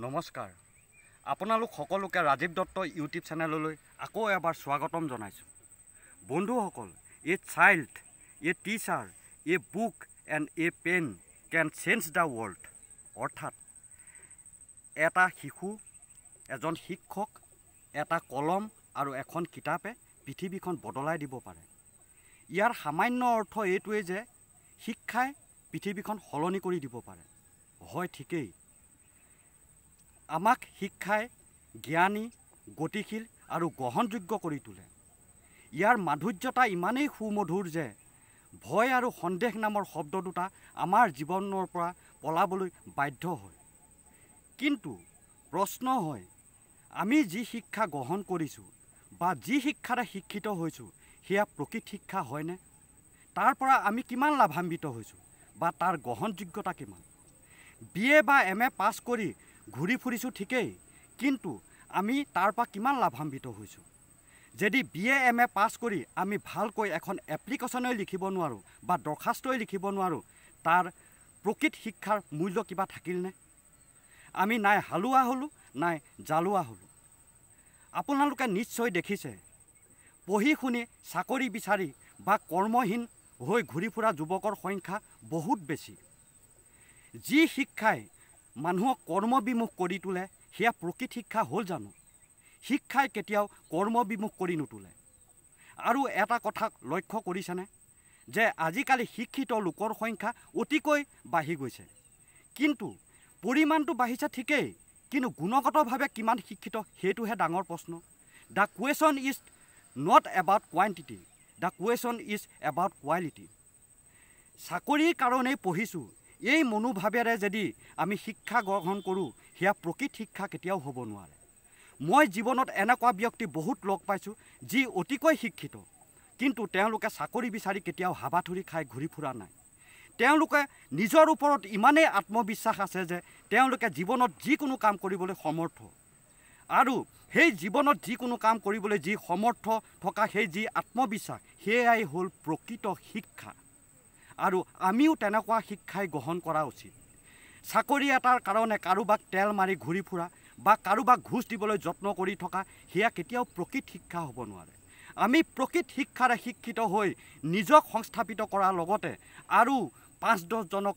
নমস্কাৰ আপোনালোক সকলোকে ৰাজীৱ দত্ত ইউটিউব চেনেললৈ আকৌ এবাৰ স্বাগতম জনাইছোঁ। বন্ধুসকল, a child, a teacher, a book and a pen can change the world. অৰ্থাৎ এটা শিশু, এজন শিক্ষক, এটা কলম আৰু এখন কিতাপে পৃথিৱীখন বদলাই দিব পাৰে। ইয়াৰ সামান্য অৰ্থ এইটোৱেই যে শিক্ষাই পৃথিৱীখন সলনি কৰি দিব পাৰে। হয়, ঠিকেই। আমাক শিক্ষাই জ্ঞানী, গতিশীল আৰু গ্ৰহণযোগ্য কৰি তোলে। ইয়াৰ মাধুৰ্যতা ইমানেই সুমধুৰ যে ভয় আৰু সন্দেহ নামৰ শব্দ দুটা আমাৰ জীৱনৰ পৰা পলাবলৈ বাধ্য হয়। কিন্তু প্ৰশ্ন হয়, আমি যি শিক্ষা গ্ৰহণ কৰিছোঁ বা যি শিক্ষাৰে শিক্ষিত হৈছোঁ সেয়া প্ৰকৃত শিক্ষা হয়নে? তাৰ পৰা আমি কিমান লাভান্বিত হৈছোঁ বা তাৰ গ্ৰহণযোগ্যতা কিমান? BA বা MA পাছ কৰি ঘূৰি ফুৰিছোঁ ঠিকেই, কিন্তু আমি তাৰ পৰা কিমান লাভান্বিত হৈছোঁ? যদি BA MA পাছ কৰি আমি ভালকৈ এখন এপ্লিকেশ্যনেই লিখিব নোৱাৰোঁ বা দৰখাস্তই লিখিব নোৱাৰোঁ, তাৰ প্ৰকৃত শিক্ষাৰ মূল্য কিবা থাকিলনে? আমি নাই হালোৱা হ'লোঁ, নাই জালোৱা হ'লোঁ। আপোনালোকে নিশ্চয় দেখিছে, পঢ়ি শুনি চাকৰি বিচাৰি বা কৰ্মহীন হৈ ঘূৰি ফুৰা যুৱকৰ সংখ্যা বহুত বেছি। যি শিক্ষাই মানুহক কৰ্মবিমুখ কৰি তোলে সেয়া প্ৰকৃত শিক্ষা হ'ল জানো? শিক্ষাই কেতিয়াও কৰ্মবিমুখ কৰি নোতোলে। আৰু এটা কথা লক্ষ্য কৰিছেনে যে আজিকালি শিক্ষিত লোকৰ সংখ্যা অতিকৈ বাঢ়ি গৈছে, কিন্তু পৰিমাণটো বাঢ়িছে ঠিকেই, কিন্তু গুণগতভাৱে কিমান শিক্ষিত সেইটোহে ডাঙৰ প্ৰশ্ন। The question is not about quantity, the question is about quality. চাকৰিৰ কাৰণেই পঢ়িছোঁ এই মনোভাৱেৰে যদি আমি শিক্ষা গ্ৰহণ কৰোঁ সেয়া প্ৰকৃত শিক্ষা কেতিয়াও হ'ব নোৱাৰে। মই জীৱনত এনেকুৱা ব্যক্তি বহুত লগ পাইছোঁ যি অতিকৈ শিক্ষিত, কিন্তু তেওঁলোকে চাকৰি বিচাৰি কেতিয়াও হাবাথুৰি খাই ঘূৰি ফুৰা নাই। তেওঁলোকে নিজৰ ওপৰত ইমানেই আত্মবিশ্বাস আছে যে তেওঁলোকে জীৱনত যিকোনো কাম কৰিবলৈ সমৰ্থ, আৰু সেই জীৱনত যিকোনো কাম কৰিবলৈ যি সমৰ্থ থকা সেই যি আত্মবিশ্বাস, সেয়াই হ'ল প্ৰকৃত শিক্ষা। আৰু আমিও তেনেকুৱা শিক্ষাই গ্ৰহণ কৰা উচিত। চাকৰি এটাৰ কাৰণে কাৰোবাক তেল মাৰি ঘূৰি ফুৰা বা কাৰোবাক ঘোচ দিবলৈ যত্ন কৰি থকা সেয়া কেতিয়াও প্ৰকৃত শিক্ষা হ'ব নোৱাৰে। আমি প্ৰকৃত শিক্ষাৰে শিক্ষিত হৈ নিজক সংস্থাপিত কৰাৰ লগতে আৰু 5-10 জনক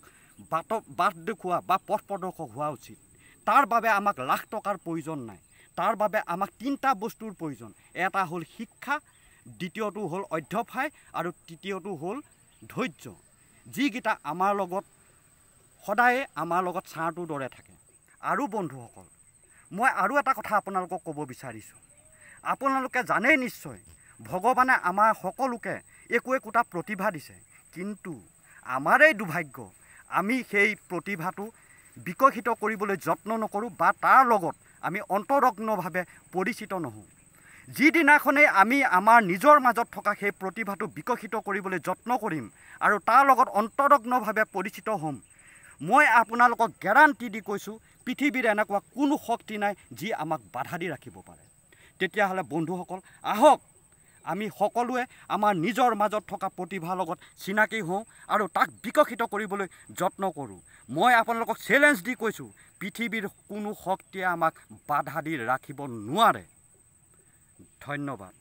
বাট দেখুওৱা বা পথ প্ৰদৰ্শক হোৱা উচিত। তাৰ বাবে আমাক লাখ টকাৰ প্ৰয়োজন নাই। তাৰ বাবে আমাক 3টা বস্তুৰ প্ৰয়োজন। এটা হ'ল শিক্ষা, দ্বিতীয়টো হ'ল অধ্যৱসায় আৰু তৃতীয়টো হ'ল ধৈৰ্য, যিকেইটা আমাৰ লগত সদায়ে আমাৰ লগত ছাৰটোৰ দৰে থাকে। আৰু বন্ধুসকল, মই আৰু এটা কথা আপোনালোকক ক'ব বিচাৰিছোঁ। আপোনালোকে জানেই নিশ্চয়, ভগৱানে আমাৰ সকলোকে একোটা প্ৰতিভা দিছে, কিন্তু আমাৰেই দুৰ্ভাগ্য আমি সেই প্ৰতিভাটো বিকশিত কৰিবলৈ যত্ন নকৰোঁ বা তাৰ লগত আমি অন্তৰগ্নভাৱে পৰিচিত নহওঁ। যিদিনাখনেই আমি আমাৰ নিজৰ মাজত থকা সেই প্ৰতিভাটো বিকশিত কৰিবলৈ যত্ন কৰিম আৰু তাৰ লগত অন্তৰগ্নভাৱে পৰিচিত হ'ম, মই আপোনালোকক গেৰাণ্টি দি কৈছোঁ, পৃথিৱীৰ এনেকুৱা কোনো শক্তি নাই যি আমাক বাধা দি ৰাখিব পাৰে। তেতিয়াহ'লে বন্ধুসকল, আহক আমি সকলোৱে আমাৰ নিজৰ মাজত থকা প্ৰতিভাৰ লগত চিনাকি হওঁ আৰু তাক বিকশিত কৰিবলৈ যত্ন কৰোঁ। মই আপোনালোকক চেলেঞ্জ দি কৈছোঁ, পৃথিৱীৰ কোনো শক্তিয়ে আমাক বাধা দি ৰাখিব নোৱাৰে। ধন্যবাদ।